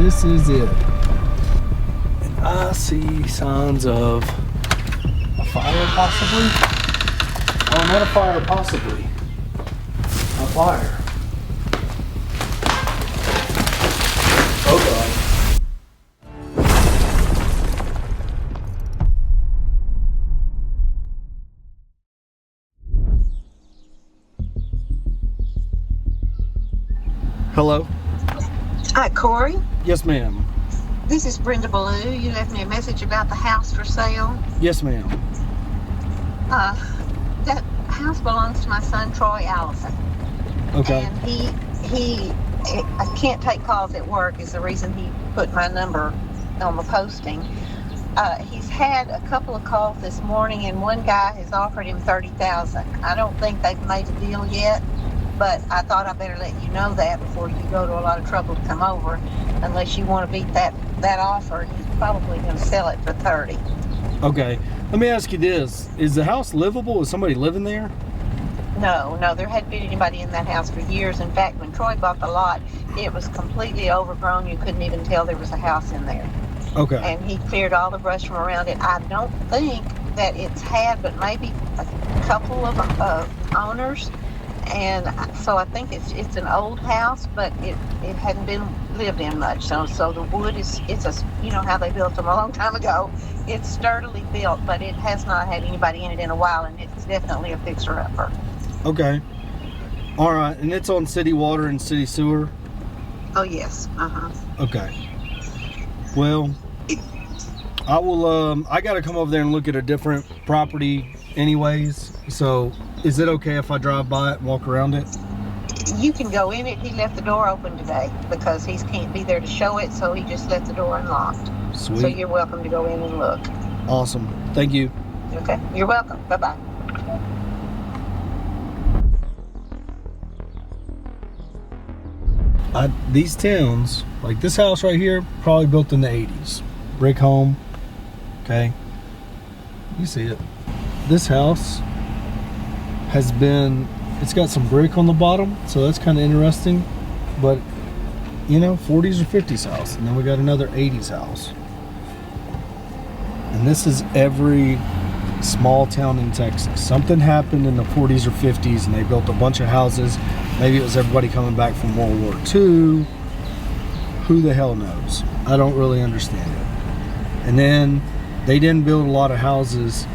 This is it. And I see signs of a fire possibly. Oh, not a fire possibly. A fire. Oh God. Hello? Hi, Corey. Yes, ma'am. This is Brenda Ballou. You left me a message about the house for sale. Yes, ma'am. That house belongs to my son, Troy Allison. Okay. And I can't take calls at work is the reason he put my number on the posting. He's had a couple of calls this morning, and one guy has offered him $30,000. I don't think they've made a deal yet, but I thought I better let you know that before you go to a lot of trouble to come over. Unless you want to beat that offer, he's probably going to sell it for $30,000. Okay. Let me ask you this. Is the house livable? Is somebody living there? No, there hadn't been anybody in that house for years. In fact, when Troy bought the lot, it was completely overgrown. You couldn't even tell there was a house in there. Okay. And he cleared all the brush from around it. I don't think that it's had but maybe a couple of owners. And so I think it's an old house, but it hadn't been lived in much. So the wood it's you know how they built them a long time ago. It's sturdily built, but it has not had anybody in it in a while, and it's definitely a fixer-upper. Okay. All right, and it's on city water and city sewer? Oh, yes. Okay. Well, I will, I got to come over there and look at a different property anyways. So is it okay if I drive by it and walk around it? You can go in it. He left the door open today because he can't be there to show it, so he just left the door unlocked. Sweet. So you're welcome to go in and look. Awesome. Thank you. Okay. You're welcome. Bye-bye. These towns, like this house right here, probably built in the 80s. Brick home. Okay. You see it. This house has been, it's got some brick on the bottom, so that's kind of interesting. But, you know, 40s or 50s house. And then we got another 80s house. And this is every small town in Texas. Something happened in the 40s or 50s and they built a bunch of houses. Maybe it was everybody coming back from World War II. Who the hell knows? I don't really understand it. And then they didn't build a lot of houses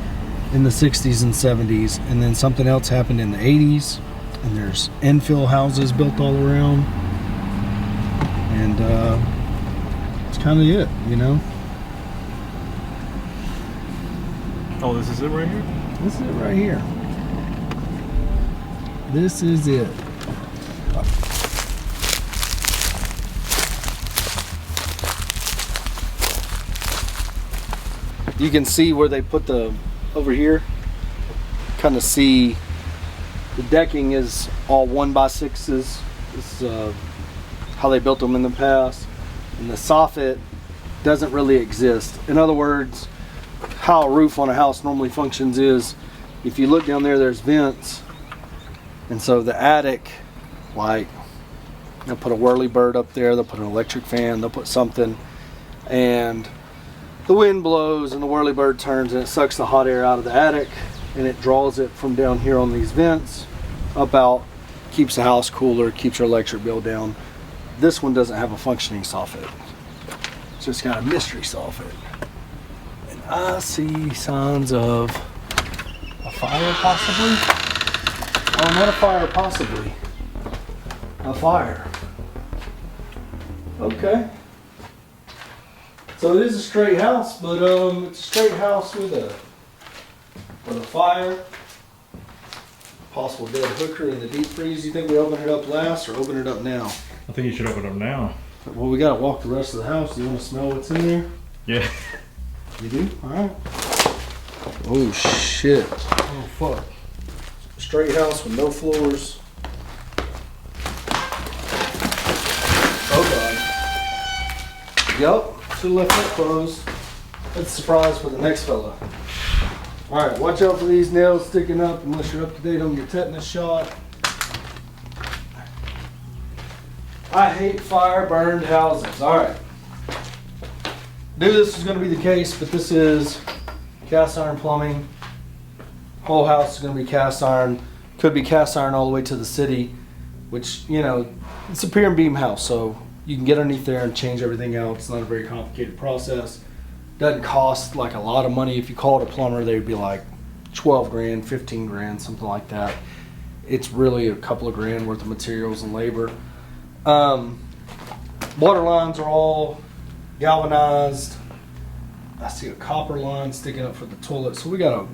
in the 60s and 70s, and then something else happened in the 80s, and there's infill houses built all around, and it's kind of it, you know. Oh, this is it right here? This is it right here. This is it. You can see where they put the, over here, kind of see the decking is all 1x6s. This is how they built them in the past. And the soffit doesn't really exist. In other words, how a roof on a house normally functions is, if you look down there, there's vents. And so the attic, like, they'll put a whirly bird up there, they'll put an electric fan, they'll put something, and the wind blows and the whirly bird turns and it sucks the hot air out of the attic and it draws it from down here on these vents up out, keeps the house cooler, keeps your electric bill down. This one doesn't have a functioning soffit. It's just got a mystery soffit. And I see signs of a fire possibly. Oh, not a fire possibly. A fire. Okay. So it is a straight house, but it's a straight house with a fire, possible dead hooker in the deep freeze. You think we open it up last or open it up now? I think you should open it up now. Well, we gotta walk the rest of the house. Do you want to smell what's in there? Yeah. You do? All right. Oh shit. Oh fuck. Straight house with no floors. Oh god. Yup. Should have left that closed. That's a surprise for the next fella. Alright, watch out for these nails sticking up unless you're up to date on your tetanus shot. I hate fire burned houses. Alright, Knew this was going to be the case, but this is cast iron plumbing. Whole house is going to be cast iron. Could be cast iron all the way to the city, which, you know, it's a pier and beam house, so you can get underneath there and change everything out. It's not a very complicated process. Doesn't cost like a lot of money. If you call it a plumber, they'd be like 12 grand, 15 grand, something like that. It's really a couple of grand worth of materials and labor. Water lines are all galvanized. I see a copper line sticking up for the toilet. So we got a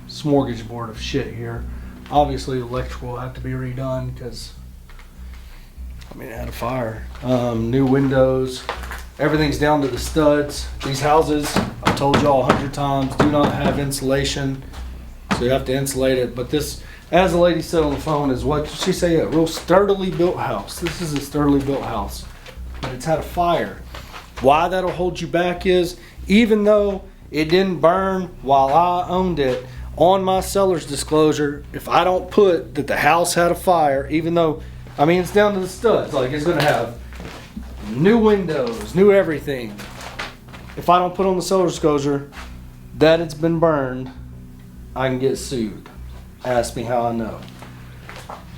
smorgasbord of shit here. Obviously, the electrical will have to be redone because, I mean, it had a fire. New windows. Everything's down to the studs. These houses, I've told y'all 100 times, do not have insulation. So you have to insulate it. But this, as the lady said on the phone, is what did she say? A real sturdily built house. This is a sturdily built house. But it's had a fire. Why that'll hold you back is, even though it didn't burn while I owned it, on my seller's disclosure, if I don't put that the house had a fire, even though, I mean, it's down to the studs, like it's gonna have new windows, new everything. If I don't put on the seller's disclosure that it's been burned, I can get sued. Ask me how I know.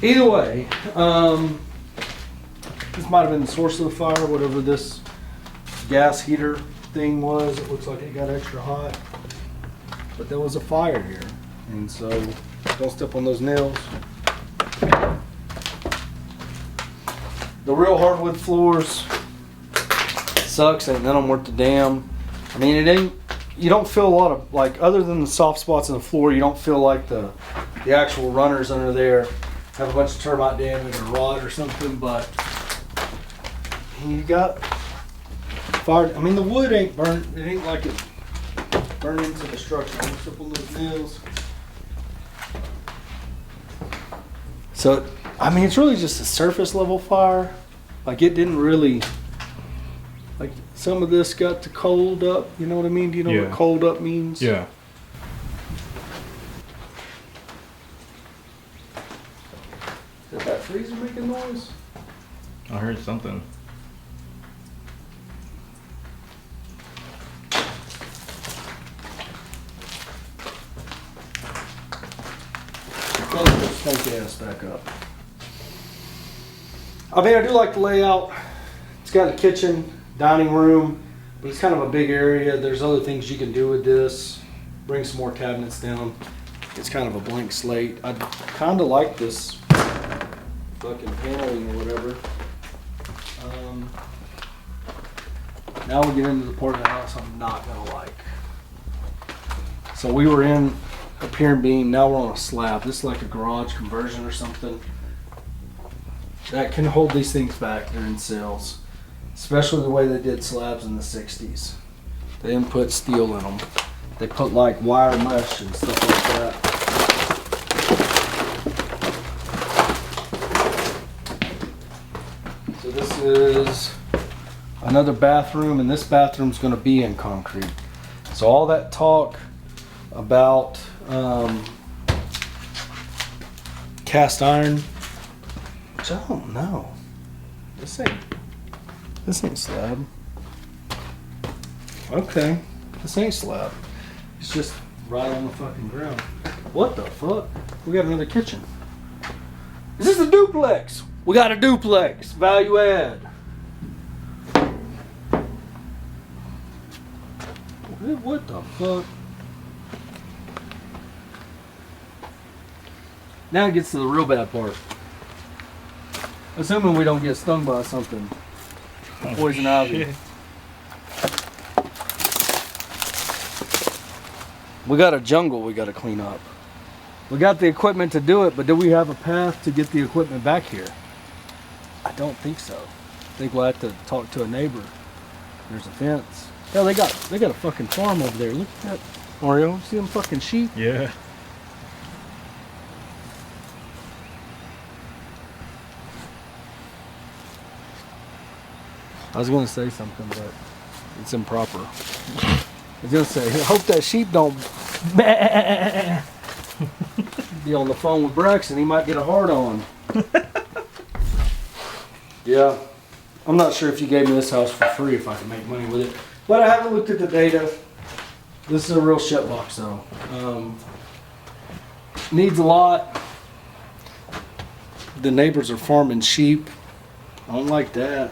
Either way, this might have been the source of the fire, whatever this gas heater thing was. It looks like it got extra hot. But there was a fire here. And so, don't step on those nails. The real hardwood floors sucks, ain't none of them worth the damn. I mean, it ain't, you don't feel a lot of, like, other than the soft spots in the floor, you don't feel like the actual runners under there have a bunch of termite damage or rot or something, but you got fire. I mean, the wood ain't burnt. It ain't like it burned into the structure. I'm step on those nails. So, I mean, it's really just a surface level fire. Like, it didn't really, like, some of this got to cold up. You know what I mean? Do you know what cold up means? Yeah. Is that freezer making noise? I heard something. Close this funky ass back up. I mean, I do like the layout. It's got a kitchen, dining room, but it's kind of a big area. There's other things you can do with this. Bring some more cabinets down. It's kind of a blank slate. I kind of like this fucking paneling or whatever. Now we get into the part of the house I'm not gonna like. So we were in a pier and beam, now we're on a slab. This is like a garage conversion or something. That can hold these things back during sales. Especially the way they did slabs in the 60s. They didn't put steel in them. They put like wire mesh and stuff like that. So this is another bathroom, and this bathroom's gonna be in concrete. So all that talk about cast iron, which I don't know. This ain't slab. Okay, this ain't slab. It's just right on the fucking ground. What the fuck? We got another kitchen. Is this a duplex? We got a duplex. Value add. What the fuck? Now it gets to the real bad part. Assuming we don't get stung by something. Poison ivy. We got a jungle we got to clean up. We got the equipment to do it, but do we have a path to get the equipment back here? I don't think so. I think we'll have to talk to a neighbor. There's a fence. Yeah, they got a fucking farm over there. Look at that, Mario. See them fucking sheep? Yeah. I was gonna say something, but it's improper. I was gonna say, I hope that sheep don't be on the phone with Braxton. He might get a hard on. Yeah, I'm not sure if you gave me this house for free if I could make money with it. But I haven't looked at the data. This is a real shit box though. Needs a lot. The neighbors are farming sheep. I don't like that.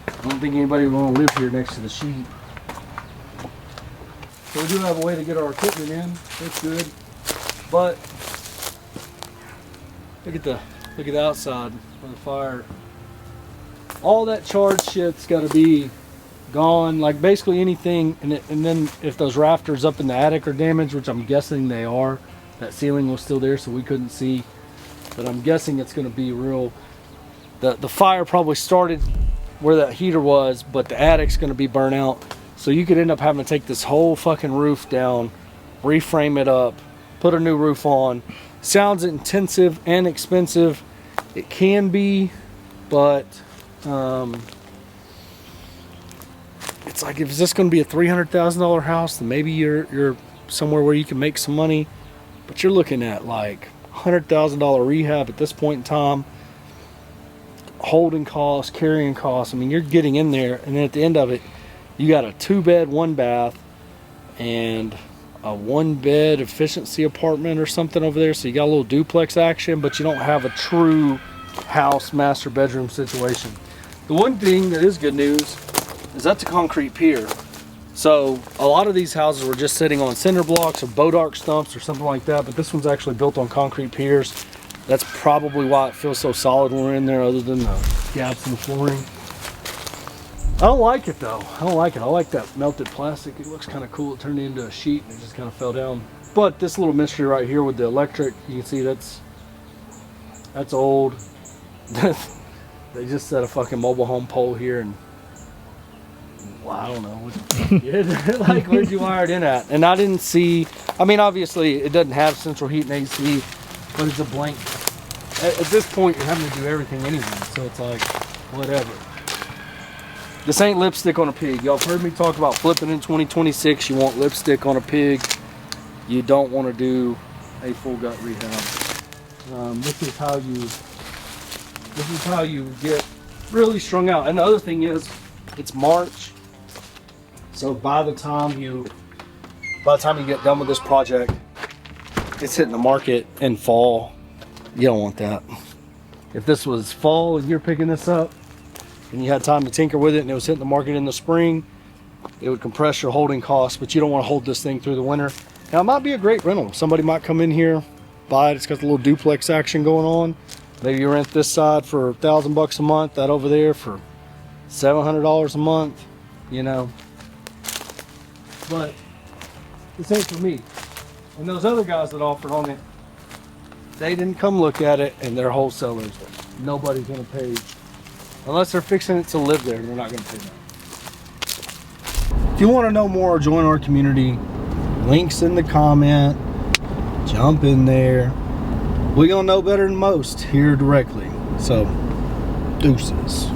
I don't think anybody would want to live here next to the sheep. So we do have a way to get our equipment in. That's good. But look at the outside of the fire. All that charred shit's got to be gone. Like basically anything, and then if those rafters up in the attic are damaged, which I'm guessing they are, that ceiling was still there, so we couldn't see. But I'm guessing it's going to be real. The fire probably started where that heater was, but the attic's going to be burnt out. So you could end up having to take this whole fucking roof down, reframe it up, put a new roof on. Sounds intensive and expensive. It can be, but it's like, if this going to be a $300,000 house, then maybe you're somewhere where you can make some money. But you're looking at like $100,000 rehab at this point in time. Holding costs, carrying costs. I mean, you're getting in there, and then at the end of it, you got a 2-bed, 1-bath, and a 1-bed efficiency apartment or something over there. So you got a little duplex action, but you don't have a true house master bedroom situation. The one thing that is good news is that's a concrete pier. So a lot of these houses were just sitting on cinder blocks or boat arc stumps or something like that, but this one's actually built on concrete piers. That's probably why it feels so solid when we're in there, other than the gaps in the flooring. I don't like it though. I don't like it. I like that melted plastic. It looks kind of cool. It turned into a sheet and it just kind of fell down. But this little mystery right here with the electric, you can see that's old. They just set a fucking mobile home pole here, and well, I don't know. Like, where'd you wire it in at? And I didn't see, I mean, obviously it doesn't have central heat and AC, but it's a blank. At this point, you're having to do everything anyway, so it's like, whatever. This ain't lipstick on a pig. Y'all have heard me talk about flipping in 2026. You want lipstick on a pig. You don't want to do a full gut rehab. This is how you get really strung out. And the other thing is, it's March. So by the time you get done with this project, it's hitting the market in fall. You don't want that. If this was fall and you're picking this up and you had time to tinker with it and it was hitting the market in the spring, it would compress your holding costs, but you don't want to hold this thing through the winter. Now it might be a great rental. Somebody might come in here, buy it. It's got the little duplex action going on. Maybe you rent this side for $1,000 a month, that over there for $700 a month, you know. But this ain't for me. And those other guys that offered on it, they didn't come look at it, and they're wholesalers. Nobody's gonna pay, unless they're fixing it to live there, they're not gonna pay that. If you wanna know more or join our community, links in the comment, jump in there. We're gonna know better than most here directly. So, deuces.